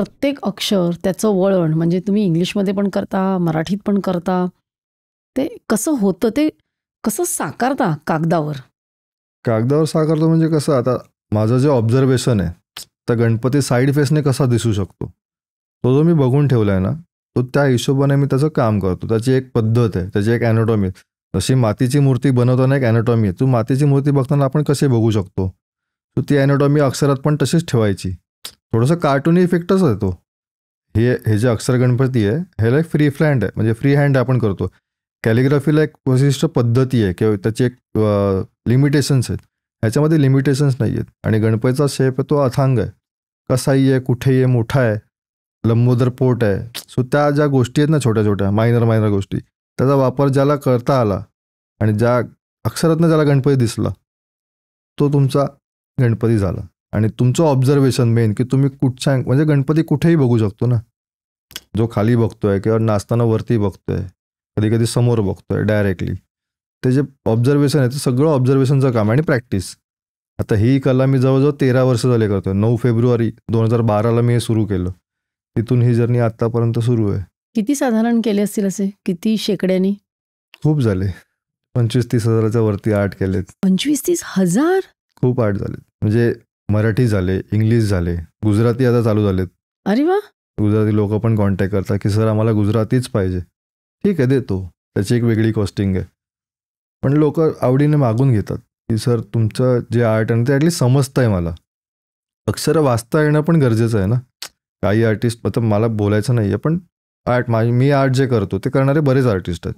प्रत्येक अक्षर, त्याचं वळण, म्हणजे तुम्ही इंग्लिशमध्ये पण करता, मराठीत पण करता. ते कसं होतं, ते कसं साकारता कागदावर? कागदावर साकारतो म्हणजे कसं, आता माझं जे ऑब्झर्वेशन आहे, तर गणपती साईड फेसने कसा दिसू शकतो, तो जो मी बघून ठेवला आहे ना, तो त्या हिशोबाने मी त्याचं काम करतो. त्याची एक पद्धत आहे, त्याची एक ॲनाटॉमी. जशी मातीची मूर्ती बनवताना एक ॲनाटॉमी आहे. तू मातीची मूर्ती बघताना आपण कसे बघू शकतो, तर ती ॲनाटॉमी अक्षरात पण तशीच ठेवायची. थोडंसं कार्टूनी इफेक्टच आहे तो. हे जे अक्षर गणपती आहे, ह्याला एक फ्री हँड आहे, म्हणजे फ्री हँड आपण करतो. कॅलिग्राफीला एक विशिष्ट पद्धती आहे किंवा त्याची एक लिमिटेशन्स आहेत. ह्याच्यामध्ये लिमिटेशन्स नाही आहेत. आणि गणपतीचा शेप आहे तो अथांग आहे, कसाही आहे, कुठेही आहे, मोठा आहे, लंबोदर पोट आहे. सो त्या ज्या गोष्टी आहेत ना, छोट्या छोट्या मायनर गोष्टी, त्याचा वापर ज्याला करता आला आणि ज्या अक्षरातनं ज्याला गणपती दिसला, तो तुमचा गणपती झाला. आणि तुमचं ऑब्झर्वेशन मेन, की तुम्ही कुठच्या, म्हणजे गणपती कुठेही बघू शकतो ना, जो खाली बघतोय किंवा नाचताना वरती बघतोय, कधी कधी समोर बघतोय डायरेक्टली. ते जे ऑब्झर्वेशन आहे ते सगळं ऑब्झर्वेशनचं काम आहे आणि प्रॅक्टिस. आता ही कला मी जवळजवळ 13 वर्ष झाले करतोय. 9 फेब्रुवारी 2012ला मी हे सुरू केलं. तिथून ही जर्नी आत्तापर्यंत सुरू आहे. किती साधारण केले असतील असे? किती शेकड्यांनी? खूप झाले. 25-30 हजाराच्या वरती आर्ट केलेत. 25-30 हजार? खूप आर्ट झाले. म्हणजे मराठी झाले, इंग्लिश झाले, गुजराती आता चालू झालेत. अरे वा. गुजराती लोक पण कॉन्टॅक्ट करतात की सर आम्हाला गुजरातीच पाहिजे. ठीक आहे, देतो. त्याची एक वेगळी कॉस्टिंग आहे. पण लोक आवडीने मागून घेतात की सर तुमचं जे आर्ट आहे ते ॲटलीस्ट समजतं आहे मला. अक्षरं वाचता येणं पण गरजेचं आहे ना. काही आर्टिस्ट, आता मला बोलायचं नाही आहे, पण मी आर्ट जे करतो ते करणारे बरेच आर्टिस्ट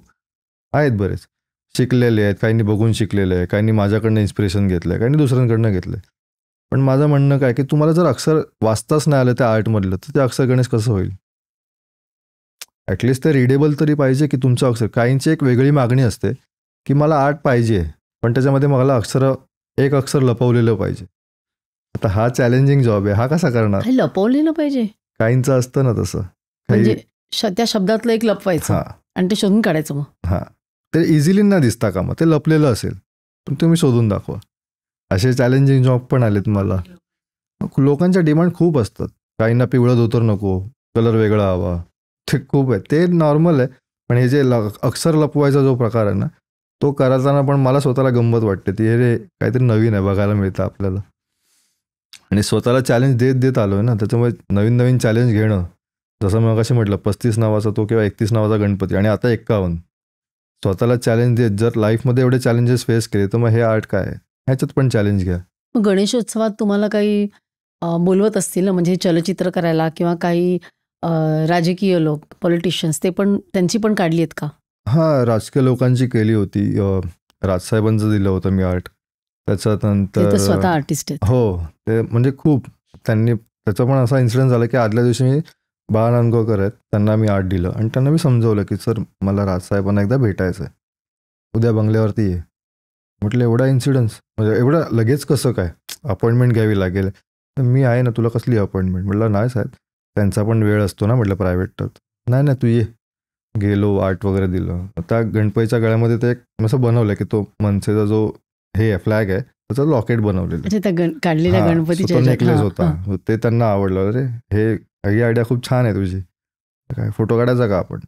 आहेत बरेच. शिकलेले आहेत, काहींनी बघून शिकलेले आहे, काहींनी माझ्याकडनं इन्स्पिरेशन घेतलं आहे, काहींनी दुसऱ्यांकडनं घेतलं आहे. पण माझं म्हणणं काय की तुम्हाला जर अक्षर वाचताच नाही आलं त्या आर्टमधलं, तर ते अक्षर गणेश कसं होईल? ॲटलिस्ट ते रिडेबल तरी पाहिजे की तुमचं अक्षर. काहींची एक वेगळी मागणी असते की मला आर्ट पाहिजे, पण त्याच्यामध्ये मला एक अक्षर लपवलेलं पाहिजे. आता हा चॅलेंजिंग जॉब आहे. हा कसा करणार? लपवलेलं पाहिजे. काहींचं असतं ना तसं, म्हणजे त्या शब्दातलं एक लपवायचं आणि ते शोधून काढायचं. मग ते इझिली ना दिसता का, मग ते लपलेलं असेल पण तुम्ही शोधून दाखवा. असे चॅलेंजिंग जॉब पण आलेत मला. लोकांच्या डिमांड खूप असतात. काहींना पिवळं धोतर नको, कलर वेगळा हवा, ते खूप आहे. ते नॉर्मल आहे. पण हे जे अक्षर लपवायचा जो प्रकार आहे ना, तो करताना पण मला स्वतःला गंमत वाटते. ती रे काहीतरी नवीन आहे, बघायला मिळतं आपल्याला. आणि स्वतःला चॅलेंज देत आलो आहे ना, त्याच्यामुळे नवीन चॅलेंज घेणं. जसं मग कशी म्हटलं 35 नावाचा तो किंवा 31 नावाचा गणपती आणि आता 51. स्वतःला चॅलेंज देत जर लाईफमध्ये एवढे चॅलेंजेस फेस केले, तर मग हे आर्ट काय आहे, ह्याच्यात पण चॅलेंज घ्या. मग गणेशोत्सवात तुम्हाला काही बोलवत असतील ना, म्हणजे चलचित्र करायला किंवा काही राजकीय लोक, पॉलिटिशियन्स, ते पण त्यांची पण काढली आहेत का? हां, राजकीय लोकांची केली होती. राजसाहेबांचं दिलं होतं मी आर्ट. त्याच्यानंतर स्वतः आर्टिस्ट आहेत. हो, ते म्हणजे खूप त्यांनी, त्याचा पण असा इन्सिडेंट झाला की आदल्या दिवशी मी बाळा नांदगावकर आहेत, त्यांना मी आर्ट दिलं आणि त्यांना मी समजवलं की सर मला राजसाहेबांना एकदा भेटायचं आहे, उद्या बंगल्यावरती ये. म्हटलं एवढा इन्सिडन्स, म्हणजे एवढं लगेच कसं काय, अपॉइंटमेंट घ्यावी लागेल. तर मी आहे ना, तुला कसली अपॉइंटमेंट? म्हटलं नाही साहेब, त्यांचा पण वेळ असतो ना, म्हटलं प्रायव्हेट. तर नाही तू ये. गेलो, आर्ट वगैरे दिलं. त्या गणपतीच्या गळ्यामध्ये ते एक असं बनवलं की तो मनसेचा जो हे आहे, फ्लॅग आहे, त्याचं लॉकेट बनवलेलं, काढलेल्या गणपतीचा नेकलेस होता. ते त्यांना आवडलं. अरे ही आयडिया खूप छान आहे तुझी, काय फोटो काढायचा का आपण?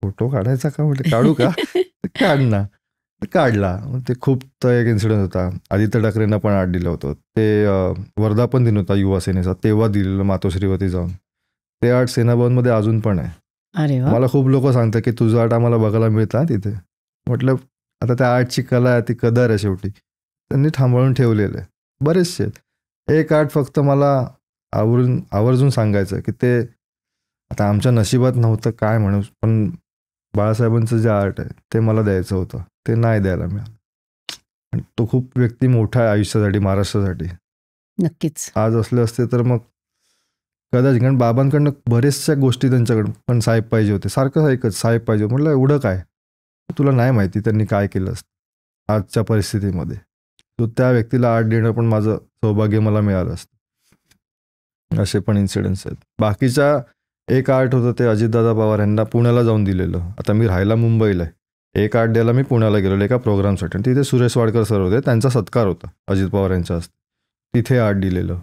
फोटो काढायचा का म्हटलं, काढू का? काढ ना. काढला. ते खूप एक इन्सिडेंट होता. आदित्य ठाकरेंना पण आर्ट दिलं होतं. ते वर्धापन दिन होता युवा सेनेचा, तेव्हा दिलेलं मातोश्रीवरती जाऊन. ते आर्ट सेनाभवनमध्ये अजून पण आहे. मला खूप लोक सांगतात की तुझं आर्ट आम्हाला बघायला मिळतं तिथे. म्हटलं आता त्या आर्टची कला आहे, ती कदर आहे शेवटी. त्यांनी थांबवून ठेवलेलं आहे. बरेचसे एक आर्ट फक्त मला आवर्जून सांगायचं की ते आता आमच्या नशिबात नव्हतं काय म्हणू, पण बाळासाहेबांचं जे आर्ट आहे ते मला द्यायचं होतं, ते नाही द्यायला मिळालं. आणि तो खूप व्यक्ती मोठा आहे आयुष्यासाठी, महाराष्ट्रासाठी. नक्कीच आज असले असते तर मग कदाचित, कारण बाबांकडनं बरेचशा गोष्टी त्यांच्याकडं पण साहेब पाहिजे होते, सारखं ऐकत साहेब पाहिजे. म्हटलं एवढं काय, तुला नाही माहिती त्यांनी काय केलं असतं आजच्या परिस्थितीमध्ये. तो त्या व्यक्तीला आर्ट देणं पण माझं सौभाग्य मला मिळालं असतं. असे पण इन्सिडेंट्स आहेत. बाकीच्या एक आर्ट होतं ते अजितदादा पवार यांना पुण्याला जाऊन दिलेलं. आता मी राहायला मुंबईला आहे. एक आर्ट द्यायला मी पुण्याला गेलेलो एका प्रोग्रामसाठी. तिथे सुरेश वाडकर सर होते, त्यांचा सत्कार होता अजित पवार यांच्या हस्ते. तिथे आर्ट दिलेलं.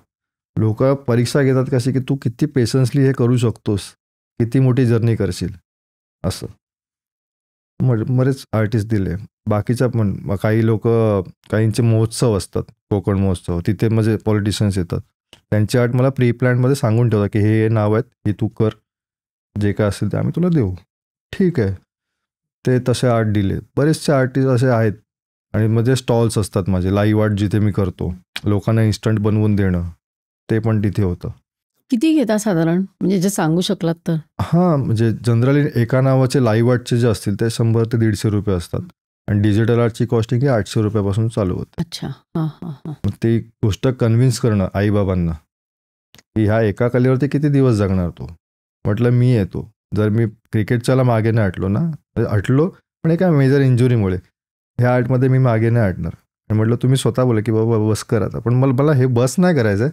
लोक परीक्षा घेतात कशी की तू किती पेशन्सली हे करू शकतोस, किती मोठी जर्नी करशील असं. बरेच आर्टिस्ट दिले. बाकीच्या पण काही लोक, काहींचे महोत्सव असतात, कोकण महोत्सव, तिथे म्हणजे पॉलिटिशियन्स येतात. त्यांची आर्ट मला प्री प्लॅनमध्ये सांगून ठेवतात की हे नाव आहेत, हे तू कर, जे काय असेल ते आम्ही तुला देऊ. ठीक आहे, ते तसे आर्ट दिले. बरेचसे आर्टिस्ट असे आहेत. आणि मध्ये स्टॉल्स असतात माझे, लाईव्ह आर्ट जिथे मी करतो, लोकांना इन्स्टंट बनवून देणं, ते पण तिथे होतं. किती घेता साधारण, म्हणजे जे सांगू शकलात तर? हां, म्हणजे जनरली एका नावाचे लाईव्ह आर्टचे जे असतील ते 100 ते 150 रुपये असतात. आणि डिजिटल आर्टची कॉस्टिंग ही 800 रुपयापासून चालू होते. अच्छा. हां हां हां. मग ती गोष्ट कन्व्हिन्स करणं आईबाबांना की ह्या एका कलेवरती किती दिवस जगणार तो. म्हटलं मी येतो. जर मी क्रिकेटच्याला मागे नाही हटलो ना, हटलो पण एका मेजर इंजुरीमुळे, ह्या आर्टमध्ये मी मागे नाही हटणार. आणि म्हटलं तुम्ही स्वतः बोला की बाबा बस कर आता. पण मला हे बस नाही करायचं आहे,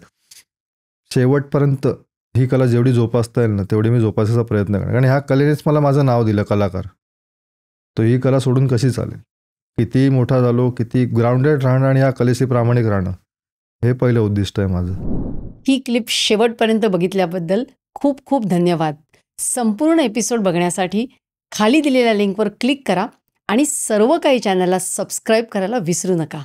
शेवटपर्यंत ही कला जेवढी जोपासता येईल ना तेवढी मी जोपासायचा प्रयत्न करणार. कारण ह्या कलेनेच मला माझं नाव दिलं कलाकार. तो ही कला सोडून कशी चालेल. किती मोठा झालो, किती ग्राउंडेड राहणं आणि ह्या कलेशी प्रामाणिक राहणं, हे पहिलं उद्दिष्ट आहे माझं. ही क्लिप शेवटपर्यंत बघितल्याबद्दल खूप खूप धन्यवाद. संपूर्ण एपिसोड बघण्यासाठी खाली दिलेल्या लिंकवर क्लिक करा आणि सर्व काही चॅनलला सबस्क्राईब करायला विसरू नका.